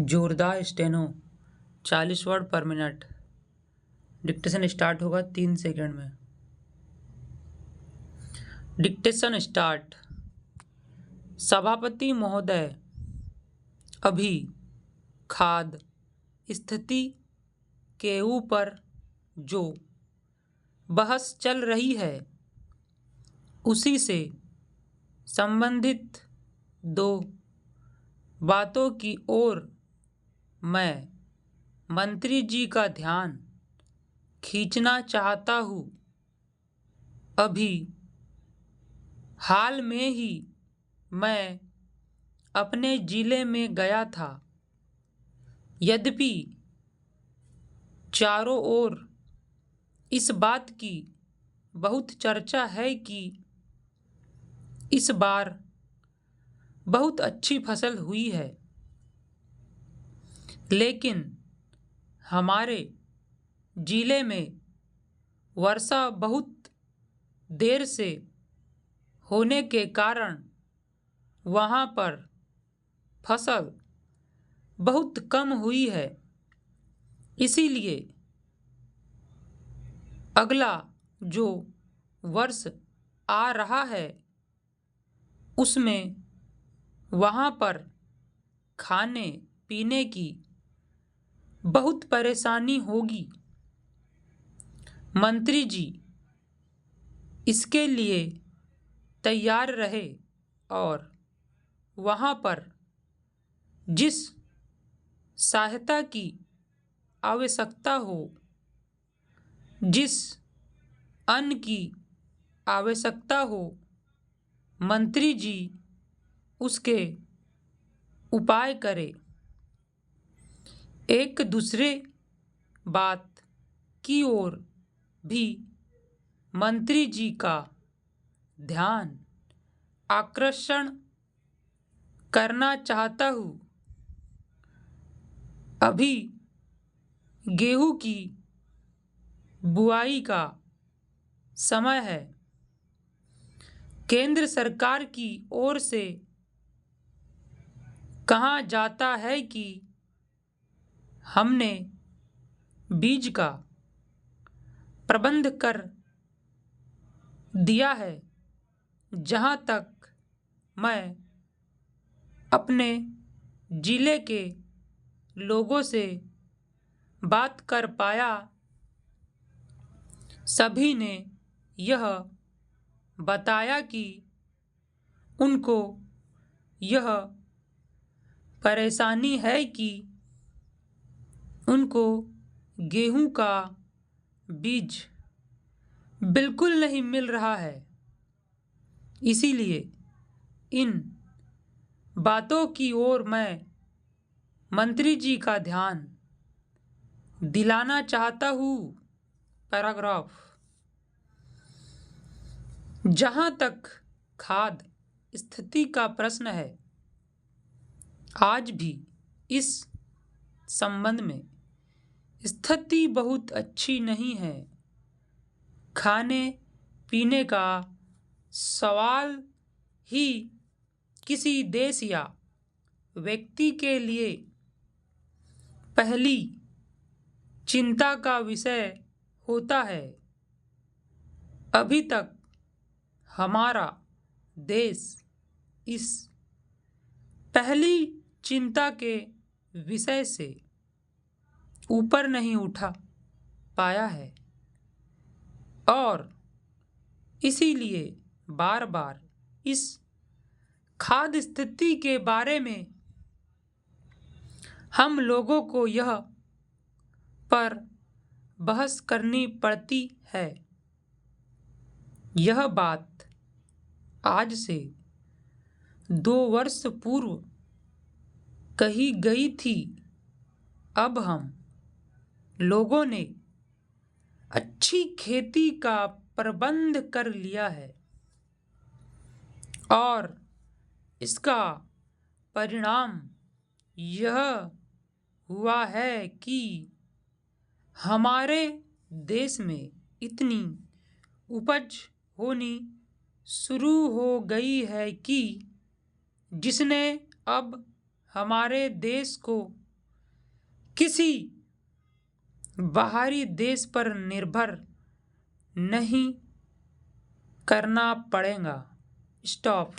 जोरदार steno 40 word पर minute. Dictation start होगा 3 सेकंड में। Dictation start. सभापति महोदय, अभी खाद्य स्थिति के ऊपर जो बहस चल रही है उसी से संबंधित दो बातों की ओर मैं मंत्री जी का ध्यान खींचना चाहता हूँ। अभी हाल में ही मैं अपने जिले में गया था। यद्यपि चारों ओर इस बात की बहुत चर्चा है कि इस बार बहुत अच्छी फसल हुई है, लेकिन हमारे जिले में वर्षा बहुत देर से होने के कारण वहाँ पर फसल बहुत कम हुई है। इसीलिए अगला जो वर्ष आ रहा है उसमें वहाँ पर खाने पीने की बहुत परेशानी होगी। मंत्री जी इसके लिए तैयार रहे और वहाँ पर जिस सहायता की आवश्यकता हो, जिस अन्न की आवश्यकता हो, मंत्री जी उसके उपाय करे। एक दूसरे बात की ओर भी मंत्री जी का ध्यान आकर्षण करना चाहता हूँ। अभी गेहूं की बुआई का समय है। केंद्र सरकार की ओर से कहा जाता है कि हमने बीज का प्रबंध कर दिया है। जहाँ तक मैं अपने जिले के लोगों से बात कर पाया, सभी ने यह बताया कि उनको यह परेशानी है कि उनको गेहूं का बीज बिल्कुल नहीं मिल रहा है। इसीलिए इन बातों की ओर मैं मंत्री जी का ध्यान दिलाना चाहता हूँ। पैराग्राफ। जहाँ तक खाद्य स्थिति का प्रश्न है, आज भी इस संबंध में स्थिति बहुत अच्छी नहीं है। खाने पीने का सवाल ही किसी देश या व्यक्ति के लिए पहली चिंता का विषय होता है। अभी तक हमारा देश इस पहली चिंता के विषय से ऊपर नहीं उठा पाया है और इसीलिए बार बार इस खाद्य स्थिति के बारे में हम लोगों को यह पर बहस करनी पड़ती है। यह बात आज से 2 वर्ष पूर्व कही गई थी। अब हम लोगों ने अच्छी खेती का प्रबंध कर लिया है और इसका परिणाम यह हुआ है कि हमारे देश में इतनी उपज होनी शुरू हो गई है कि जिसने अब हमारे देश को किसी बाहरी देश पर निर्भर नहीं करना पड़ेगा। स्टॉप।